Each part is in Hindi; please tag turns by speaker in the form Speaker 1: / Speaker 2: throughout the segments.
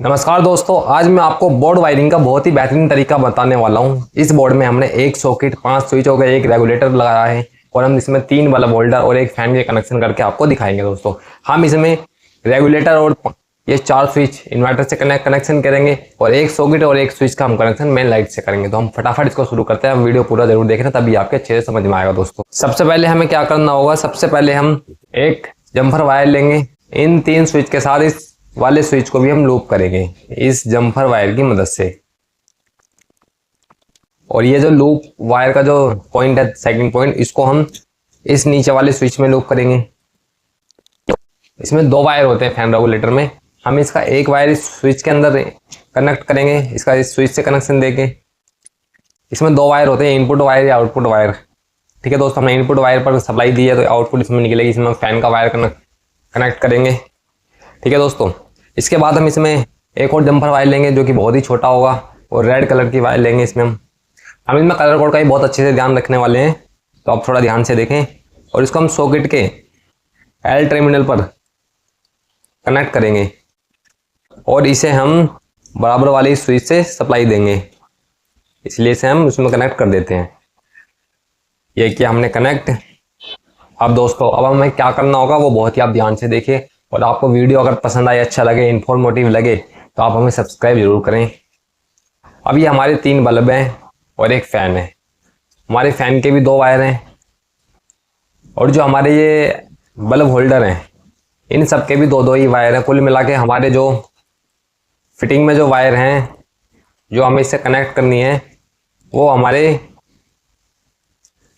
Speaker 1: नमस्कार दोस्तों, आज मैं आपको बोर्ड वायरिंग का बहुत ही बेहतरीन तरीका बताने वाला हूं। इस बोर्ड में हमने एक सॉकेट, 5 स्विच हो गए, एक रेगुलेटर लगाया है और हम इसमें 3 बल्ब होल्डर और एक फैन के कनेक्शन करके आपको दिखाएंगे। दोस्तों हम इसमें रेगुलेटर और ये 4 स्विच इन्वर्टर से कनेक्शन करेंगे और एक सॉकेट और एक स्विच का हम कनेक्शन मेन लाइट से करेंगे। तो हम फटाफट इसको शुरू करते हैं। वीडियो पूरा जरूर देखना, तभी आपके अच्छे से समझ में आएगा। दोस्तों सबसे पहले हमें क्या करना होगा, सबसे पहले हम एक जम्फर वायर लेंगे। इन 3 स्विच के साथ इस वाले स्विच को भी हम लूप करेंगे इस जम्फर वायर की मदद से। और ये जो लूप वायर का जो पॉइंट है, सेकंड पॉइंट, इसको हम इस नीचे वाले स्विच में लूप करेंगे। इसमें 2 वायर होते हैं फैन रेगुलेटर में। हम इसका एक वायर इस स्विच के अंदर कनेक्ट करेंगे, इसका इस स्विच से कनेक्शन देंगे। इसमें 2 वायर होते हैं, इनपुट वायर या आउटपुट वायर। ठीक है दोस्तों, हमने इनपुट वायर पर सप्लाई दी है तो आउटपुट इसमें निकलेगी। इसमें हम फैन का वायर कनेक्ट करेंगे। ठीक है दोस्तों, इसके बाद हम इसमें एक और जम्फर वायर लेंगे जो कि बहुत ही छोटा होगा और रेड कलर की वायर लेंगे। इसमें हम इसमें कलर कोड का ही बहुत अच्छे से ध्यान रखने वाले हैं, तो आप थोड़ा ध्यान से देखें। और इसको हम सॉकेट के एल टर्मिनल पर कनेक्ट करेंगे और इसे हम बराबर वाली स्विच से सप्लाई देंगे, इसलिए इसे हम उसमें कनेक्ट कर देते हैं। ये किया हमने कनेक्ट। अब दोस्तों अब हमें क्या करना होगा वो बहुत ही आप ध्यान से देखिए, और आपको वीडियो अगर पसंद आए, अच्छा लगे, इन्फॉर्मेटिव लगे तो आप हमें सब्सक्राइब जरूर करें। अब ये हमारे 3 बल्ब हैं और एक फैन है। हमारे फैन के भी 2 वायर हैं और जो हमारे ये बल्ब होल्डर हैं इन सब के भी 2-2 ही वायर हैं। कुल मिला के हमारे जो फिटिंग में जो वायर हैं जो हमें इससे कनेक्ट करनी है वो हमारे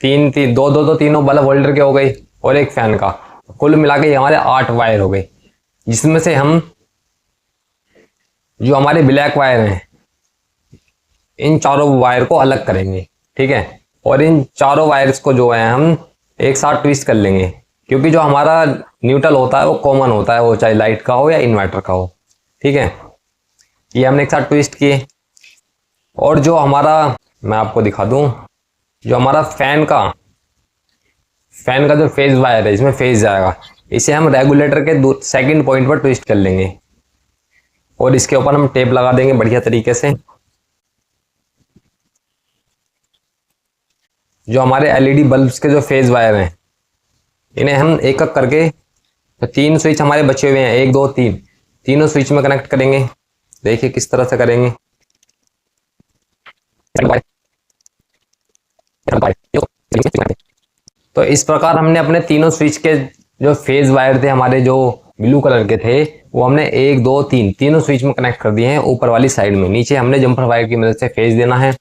Speaker 1: 2 तीनों बल्ब होल्डर के हो गई और एक फैन का। कुल मिला के हमारे 8 वायर हो गए, जिसमें से हम जो हमारे ब्लैक वायर हैं इन चारों वायर को अलग करेंगे। ठीक है, और इन चारों वायर्स को जो है हम एक साथ ट्विस्ट कर लेंगे, क्योंकि जो हमारा न्यूट्रल होता है वो कॉमन होता है, वो चाहे लाइट का हो या इन्वर्टर का हो। ठीक है, ये हमने एक साथ ट्विस्ट किए। और जो हमारा, मैं आपको दिखा दूं, जो हमारा फैन का जो फेज वायर है, इसमें फेज जाएगा, इसे हम रेगुलेटर के सेकंड पॉइंट पर ट्विस्ट कर लेंगे और इसके ऊपर हम टेप लगा देंगे बढ़िया तरीके से। जो हमारे एलईडी बल्ब्स के जो फेज वायर हैं इन्हें हम एक एक करके, तो 3 स्विच हमारे बचे हुए हैं, 1 2 3, तीनों स्विच में कनेक्ट करेंगे। देखिए किस तरह से करेंगे। तो इस प्रकार हमने अपने तीनों स्विच के जो फेज वायर थे हमारे, जो ब्लू कलर के थे, वो हमने 1 2 3 तीनों स्विच में कनेक्ट कर दिए हैं ऊपर वाली साइड में। नीचे हमने जम्पर वायर की मदद से फेज देना है।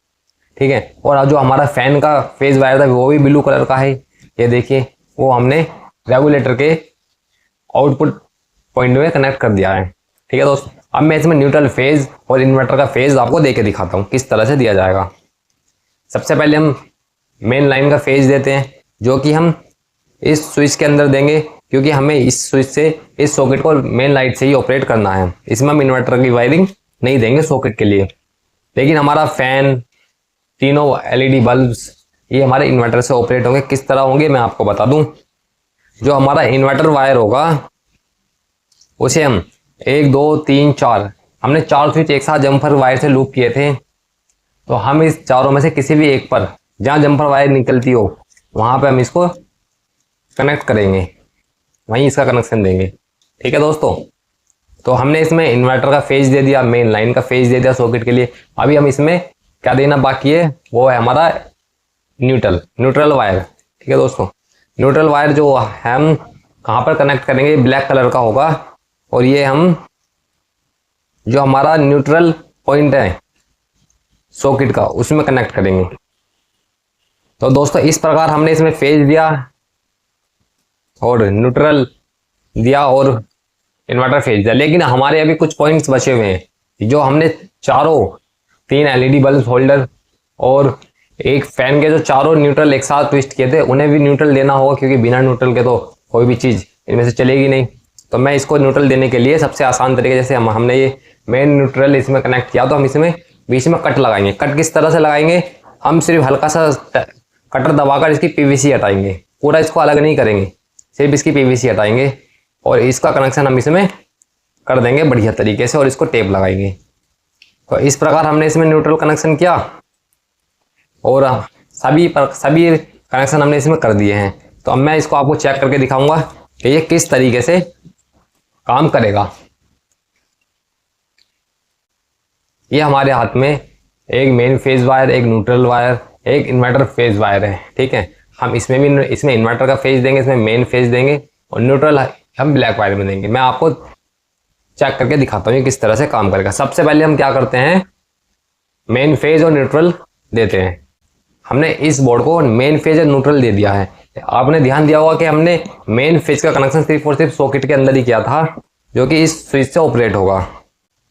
Speaker 1: ठीक है, और जो हमारा फैन का फेज वायर था वो भी ब्लू कलर का है। ये देखिए, वो हमने रेगुलेटर के आउटपुट पॉइंट में कनेक्ट कर दिया है। ठीक है दोस्तों, अब मैं इसमें न्यूट्रल फेज और इन्वर्टर का फेज आपको दे के दिखाता हूँ किस तरह से दिया जाएगा। सबसे पहले हम मेन लाइन का फेज देते हैं, जो कि हम इस स्विच के अंदर देंगे, क्योंकि हमें इस स्विच से इस सॉकेट को मेन लाइट से ही ऑपरेट करना है। इसमें हम इन्वर्टर की वायरिंग नहीं देंगे सॉकेट के लिए। लेकिन हमारा फैन, तीनों एलईडी बल्ब्स, ये हमारे इन्वर्टर से ऑपरेट होंगे। किस तरह होंगे मैं आपको बता दूं। जो हमारा इन्वर्टर वायर होगा उसे हम 1 2 3 4, हमने 4 स्विच एक साथ जम्पर वायर से लूप किए थे, तो हम इस चारों में से किसी भी एक पर, जहां जम्पर वायर निकलती हो वहां पे हम इसको कनेक्ट करेंगे, वहीं इसका कनेक्शन देंगे। ठीक है दोस्तों, तो हमने इसमें इन्वर्टर का फेज दे दिया, मेन लाइन का फेज दे दिया सॉकेट के लिए। अभी हम इसमें क्या देना बाकी है, वो है हमारा न्यूट्रल वायर। ठीक है दोस्तों, न्यूट्रल वायर जो हम कहाँ पर कनेक्ट करेंगे, ब्लैक कलर का होगा, और ये हम जो हमारा न्यूट्रल पॉइंट है सॉकेट का उसमें कनेक्ट करेंगे। तो दोस्तों इस प्रकार हमने इसमें फेज दिया और न्यूट्रल दिया और इन्वर्टर फेज दिया। लेकिन हमारे अभी कुछ पॉइंट्स बचे हुए हैं, जो हमने चारों 3 एलईडी बल्ब होल्डर और एक फैन के जो चारों न्यूट्रल एक साथ ट्विस्ट किए थे, उन्हें भी न्यूट्रल देना होगा, क्योंकि बिना न्यूट्रल के तो कोई भी चीज़ इनमें से चलेगी नहीं। तो मैं इसको न्यूट्रल देने के लिए सबसे आसान तरीके, जैसे हमने ये मेन न्यूट्रल इसमें कनेक्ट किया, तो हम इसमें बीच में कट लगाएंगे। कट किस तरह से लगाएंगे, हम सिर्फ हल्का सा कटर दबाकर इसकी पीवीसी हटाएंगे, पूरा इसको अलग नहीं करेंगे, सिर्फ इसकी पीवीसी हटाएंगे और इसका कनेक्शन हम इसमें कर देंगे बढ़िया तरीके से और इसको टेप लगाएंगे। तो इस प्रकार हमने इसमें न्यूट्रल कनेक्शन किया और सभी कनेक्शन हमने इसमें कर दिए हैं। तो अब मैं इसको आपको चेक करके दिखाऊंगा कि ये किस तरीके से काम करेगा। ये हमारे हाथ में एक मेन फेज वायर, एक न्यूट्रल वायर, एक इन्वर्टर फेज वायर है, ठीक है। हम इसमें इन्वर्टर का फेज देंगे, इसमें मेन फेज देंगे और न्यूट्रल हम ब्लैक वायर में देंगे। मैं आपको चेक करके दिखाता हूँ किस तरह से काम करेगा। सबसे पहले हम क्या करते हैं, मेन फेज और न्यूट्रल देते हैं। हमने इस बोर्ड को मेन फेज और न्यूट्रल दे दिया है। आपने ध्यान दिया होगा कि हमने मेन फेज का कनेक्शन सिर्फ सॉकेट के अंदर ही किया था, जो कि इस स्विच से ऑपरेट होगा।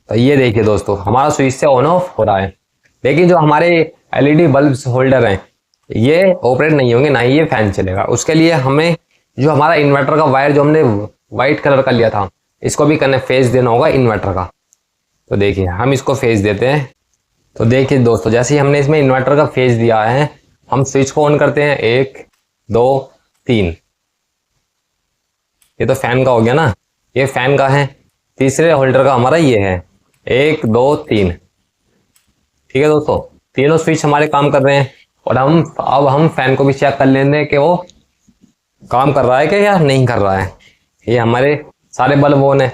Speaker 1: तो ये देखिए दोस्तों, हमारा स्विच से ऑन ऑफ हो रहा है, लेकिन जो हमारे एलईडी बल्ब होल्डर हैं ये ऑपरेट नहीं होंगे, ना ही ये फैन चलेगा। उसके लिए हमें जो हमारा इन्वर्टर का वायर जो हमने व्हाइट कलर का लिया था, इसको भी फेज देना होगा इन्वर्टर का। तो देखिए हम इसको फेज देते हैं। तो देखिए दोस्तों, जैसे ही हमने इसमें इन्वर्टर का फेज दिया है, हम स्विच को ऑन करते हैं। 1 2 3। ये तो फैन का हो गया ना, ये फैन का है। तीसरे होल्डर का हमारा ये है, 1 2 3, ठीक है दोस्तों। तीनों स्विच हमारे काम कर रहे हैं और अब हम फैन को भी चेक कर लेंगे कि वो काम कर रहा है कि या नहीं कर रहा है। ये हमारे सारे बल्ब ऑन है,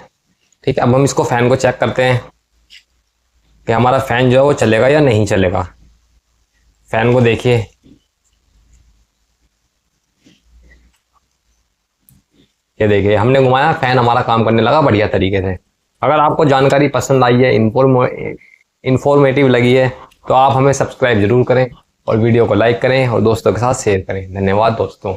Speaker 1: ठीक है। अब हम इसको फैन को चेक करते हैं कि हमारा फैन जो है वो चलेगा या नहीं चलेगा। फैन को देखिए, ये देखिए हमने घुमाया, फैन हमारा काम करने लगा बढ़िया तरीके से। अगर आपको जानकारी पसंद आई है, इंफॉर्मेटिव लगी है, तो आप हमें सब्सक्राइब जरूर करें और वीडियो को लाइक करें और दोस्तों के साथ शेयर करें। धन्यवाद दोस्तों।